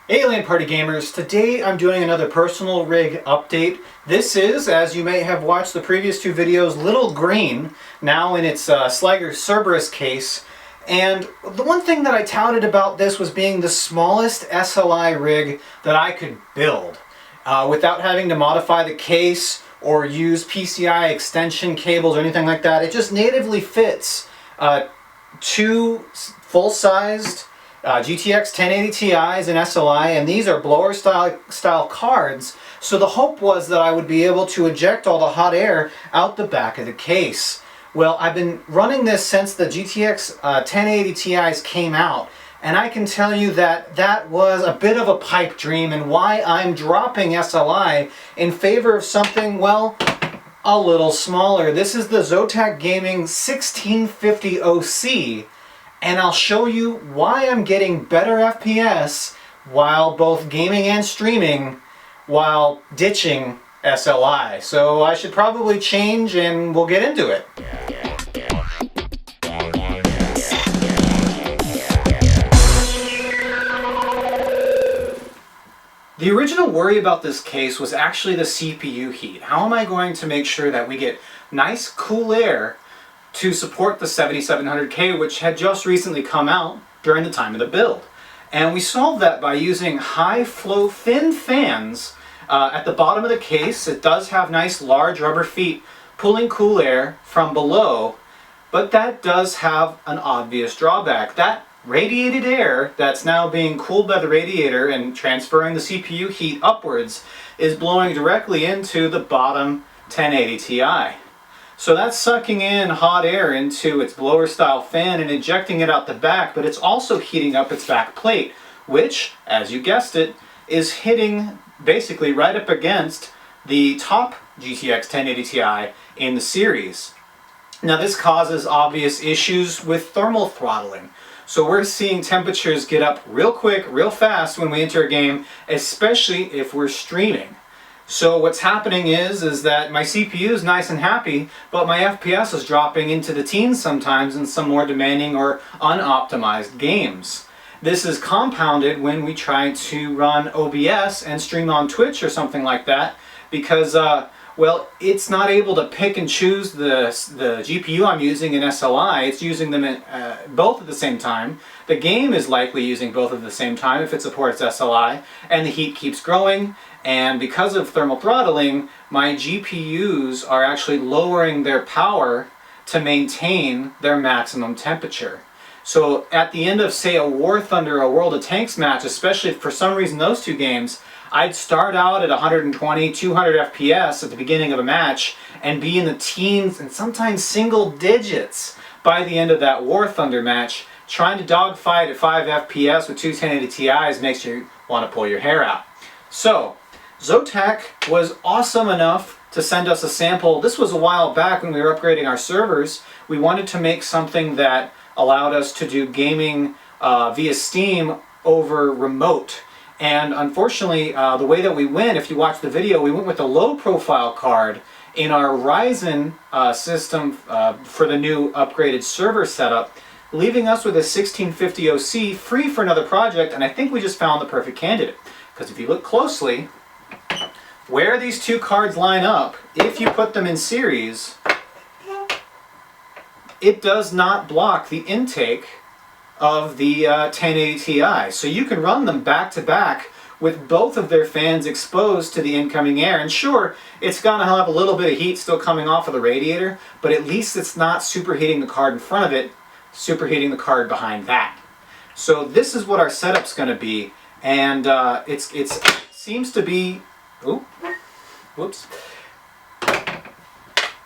Hey LAN Party Gamers, today I'm doing another personal rig update. This is, as you may have watched the previous two videos, Little Green, now in its Sliger Cerberus case. And the one thing that I touted about this was being the smallest SLI rig that I could build without having to modify the case or use PCI extension cables or anything like that. It just natively fits two full-sized GTX 1080 Ti's and SLI, and these are blower style cards, so the hope was that I would be able to eject all the hot air out the back of the case. Well, I've been running this since the GTX 1080 Ti's came out, and I can tell you that that was a bit of a pipe dream, and why I'm dropping SLI in favor of something, well, a little smaller. This is the Zotac Gaming 1650 OC, and I'll show you why I'm getting better FPS while both gaming and streaming while ditching SLI. So I should probably change and we'll get into it. The original worry about this case was actually the CPU heat. How am I going to make sure that we get nice cool air to support the 7700K, which had just recently come out during the time of the build? And we solved that by using high flow thin fans at the bottom of the case. It does have nice large rubber feet pulling cool air from below, but that does have an obvious drawback. That radiated air that's now being cooled by the radiator and transferring the CPU heat upwards is blowing directly into the bottom 1080 Ti. So that's sucking in hot air into its blower style fan and ejecting it out the back, but it's also heating up its back plate, which, as you guessed it, is hitting basically right up against the top GTX 1080 Ti in the series. Now this causes obvious issues with thermal throttling. So we're seeing temperatures get up real quick, real fast when we enter a game, especially if we're streaming. So what's happening is that my CPU is nice and happy, but my FPS is dropping into the teens sometimes in some more demanding or unoptimized games. This is compounded when we try to run OBS and stream on Twitch or something like that, because well, it's not able to pick and choose the GPU I'm using in SLI. It's using them both at the same time. The game is likely using both at the same time if it supports SLI, and the heat keeps growing. And because of thermal throttling, my GPUs are actually lowering their power to maintain their maximum temperature. So at the end of, say, a War Thunder or World of Tanks match, especially if for some reason those two games, I'd start out at 120, 200 FPS at the beginning of a match and be in the teens and sometimes single digits by the end of that War Thunder match. Trying to dogfight at 5 FPS with two 1080 Ti's makes you want to pull your hair out. So Zotac was awesome enough to send us a sample. This was a while back when we were upgrading our servers. We wanted to make something that allowed us to do gaming via Steam over remote. And unfortunately, the way that we went, if you watch the video, we went with a low profile card in our Ryzen system for the new upgraded server setup, leaving us with a 1650 OC free for another project, and I think we just found the perfect candidate. Because if you look closely, where these two cards line up, if you put them in series, it does not block the intake of the 1080 Ti. So you can run them back to back with both of their fans exposed to the incoming air. And sure, it's going to have a little bit of heat still coming off of the radiator, but at least it's not superheating the card in front of it, superheating the card behind that. So this is what our setup's going to be, and it seems to be,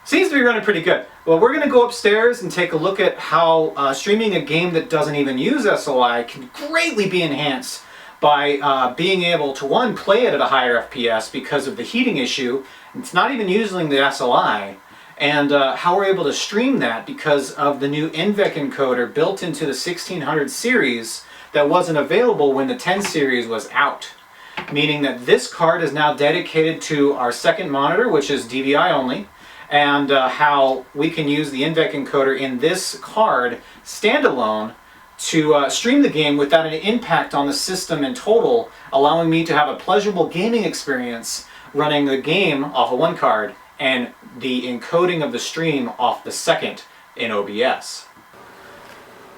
seems to be running pretty good. Well, we're going to go upstairs and take a look at how streaming a game that doesn't even use SLI can greatly be enhanced by being able to, one, play it at a higher FPS because of the heating issue. It's not even using the SLI. And how we're able to stream that because of the new NVEC encoder built into the 1600 series that wasn't available when the 10 series was out. Meaning that this card is now dedicated to our second monitor, which is DVI only, and how we can use the NVEC encoder in this card standalone to stream the game without an impact on the system in total, allowing me to have a pleasurable gaming experience running the game off of one card and the encoding of the stream off the second in OBS.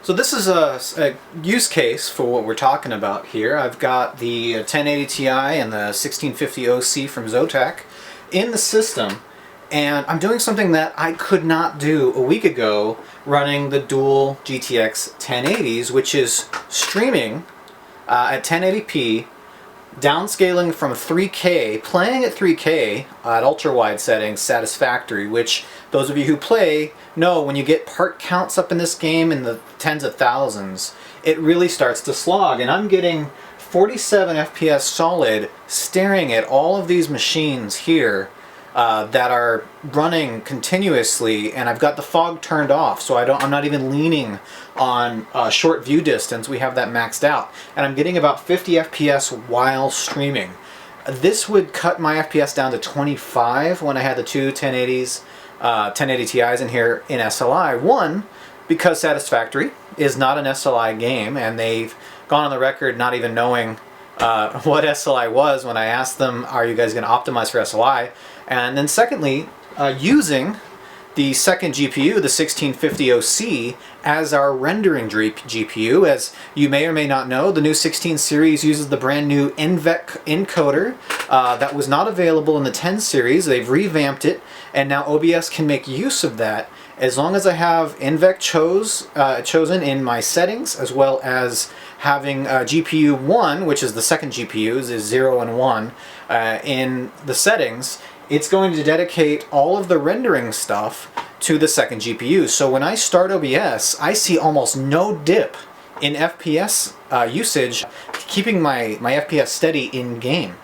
So this is a use case for what we're talking about here. I've got the 1080 Ti and the 1650 OC from Zotac in the system, and I'm doing something that I could not do a week ago running the dual GTX 1080s, which is streaming at 1080p, downscaling from 3K, playing at 3K at ultra-wide settings, satisfactory, which those of you who play know when you get part counts up in this game in the tens of thousands, it really starts to slog. And I'm getting 47 FPS solid staring at all of these machines here that are running continuously, and I've got the fog turned off, so I'm not even leaning on short view distance. We have that maxed out, and I'm getting about 50 FPS while streaming. This would cut my FPS down to 25 when I had the two 1080s, 1080 Ti's in here in SLI. One, because Satisfactory is not an SLI game, and they've gone on the record not even knowing what SLI was when I asked them, are you guys going to optimize for SLI? And then secondly, using the second GPU, the 1650 OC, as our rendering GPU. As you may or may not know, the new 16 series uses the brand new NVEC encoder that was not available in the 10 series. They've revamped it, and now OBS can make use of that as long as I have NVEC chosen in my settings, as well as having GPU 1, which is the second GPU, is 0 and 1, in the settings. It's going to dedicate all of the rendering stuff to the second GPU. So when I start OBS, I see almost no dip in FPS usage, keeping my FPS steady in game.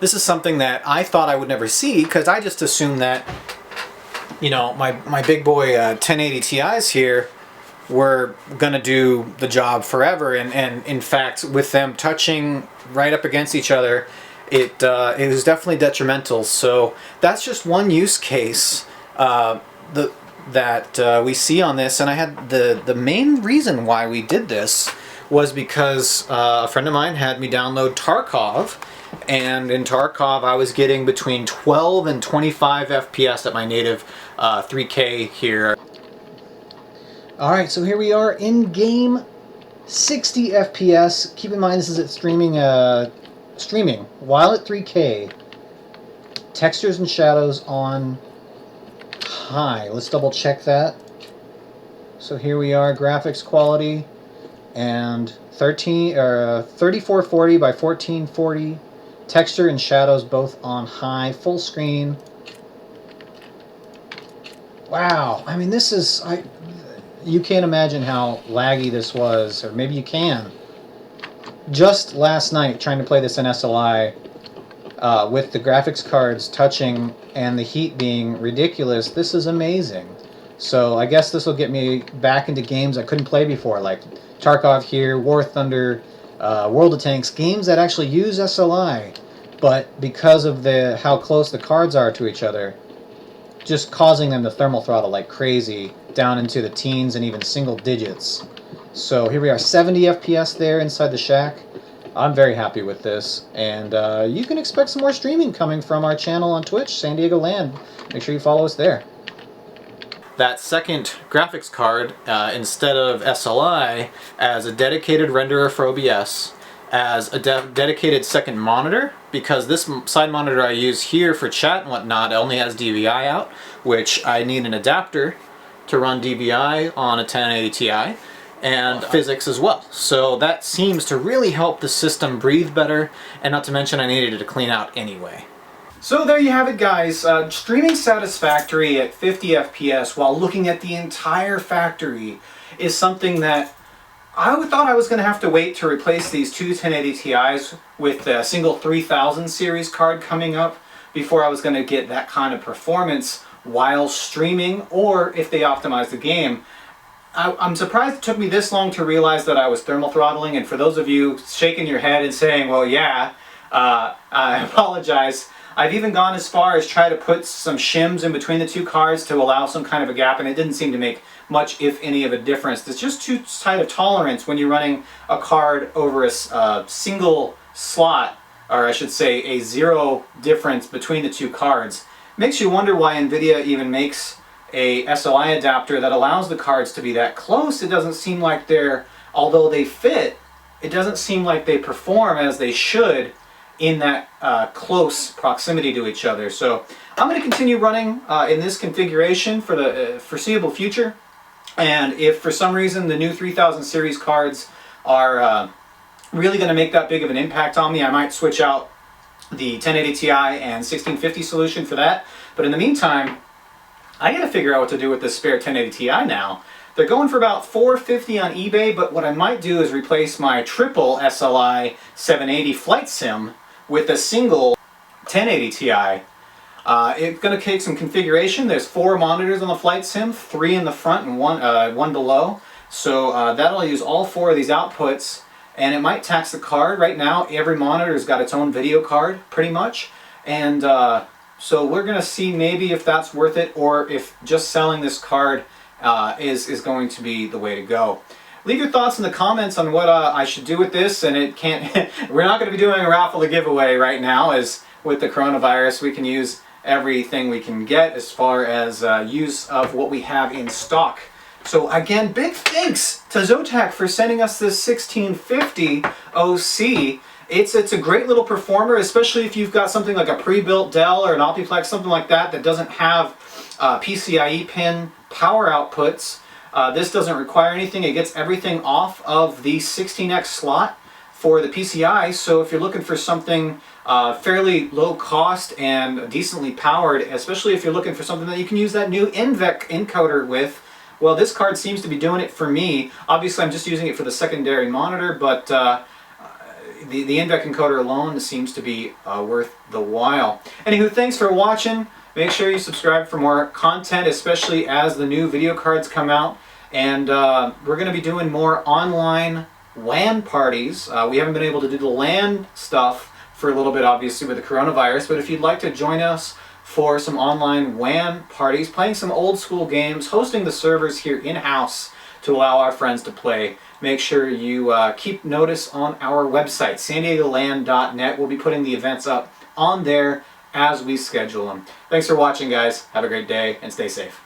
This is something that I thought I would never see, because I just assumed that, you know, my big boy 1080 Ti's here were gonna do the job forever, and in fact, with them touching right up against each other, it was definitely detrimental. So that's just one use case that we see on this, and I had the main reason why we did this was because a friend of mine had me download Tarkov, and in Tarkov I was getting between 12 and 25 FPS at my native 3K here. Alright, so here we are in game, 60 FPS. Keep in mind this is at streaming while at 3K. Textures and shadows on high. Let's double check that. So here we are, graphics quality, and 3440 by 1440. Texture and shadows both on high, full screen. Wow, I mean, this is, you can't imagine how laggy this was, or maybe you can. Just last night, trying to play this in SLI, with the graphics cards touching and the heat being ridiculous, this is amazing. So I guess this will get me back into games I couldn't play before, like Tarkov here, War Thunder, World of Tanks, games that actually use SLI, but because of how close the cards are to each other, just causing them to thermal throttle like crazy down into the teens and even single digits. So here we are, 70 FPS there inside the shack. I'm very happy with this, and you can expect some more streaming coming from our channel on Twitch, San Diego Land. Make sure you follow us there. That second graphics card, instead of SLI, as a dedicated renderer for OBS, as a dedicated second monitor, because this side monitor I use here for chat and whatnot only has DVI out, which I need an adapter to run DVI on a 1080 Ti, and physics as well. So that seems to really help the system breathe better, and not to mention I needed it to clean out anyway. So there you have it, guys. Streaming Satisfactory at 50 FPS while looking at the entire factory is something that I thought I was going to have to wait to replace these two 1080 Ti's with a single 3000 series card coming up before I was going to get that kind of performance while streaming, or if they optimize the game. I'm surprised it took me this long to realize that I was thermal throttling, and for those of you shaking your head and saying, well, yeah, I apologize. I've even gone as far as try to put some shims in between the two cards to allow some kind of a gap, and it didn't seem to make much, if any, of a difference. It's just too tight of tolerance when you're running a card over a single slot, or I should say a zero difference between the two cards. Makes you wonder why NVIDIA even makes a SLI adapter that allows the cards to be that close. It doesn't seem like they're, although they fit, it doesn't seem like they perform as they should in that close proximity to each other. So I'm going to continue running in this configuration for the foreseeable future. And if for some reason the new 3000 series cards are really going to make that big of an impact on me, I might switch out the 1080 Ti and 1650 solution for that. But in the meantime, I got to figure out what to do with this spare 1080 Ti now. They're going for about $450 on eBay, but what I might do is replace my triple SLI 780 flight sim with a single 1080 Ti. It's going to take some configuration. There's 4 monitors on the flight sim, 3 in the front and one below. So that'll use all 4 of these outputs, and it might tax the card. Right now, every monitor's got its own video card, pretty much. And so we're going to see maybe if that's worth it, or if just selling this card is going to be the way to go. Leave your thoughts in the comments on what I should do with this, and it can't. We're not going to be doing a raffle to giveaway right now, as with the coronavirus, we can use everything we can get as far as use of what we have in stock. So again, big thanks to Zotac for sending us this 1650 OC. It's a great little performer, especially if you've got something like a pre-built Dell or an Optiplex, something like that, that doesn't have PCIe pin power outputs. This doesn't require anything. It gets everything off of the 16X slot for the PCI. So if you're looking for something fairly low cost and decently powered, especially if you're looking for something that you can use that new NVEC encoder with, well, this card seems to be doing it for me. Obviously, I'm just using it for the secondary monitor, but the NVEC encoder alone seems to be worth the while. Anywho, thanks for watching. Make sure you subscribe for more content, especially as the new video cards come out. And we're going to be doing more online LAN parties. We haven't been able to do the LAN stuff for a little bit, obviously, with the coronavirus. But if you'd like to join us for some online WAN parties, playing some old school games, hosting the servers here in-house to allow our friends to play, make sure you keep notice on our website, sandiegolan.net. We'll be putting the events up on there as we schedule them. Thanks for watching, guys. Have a great day and stay safe.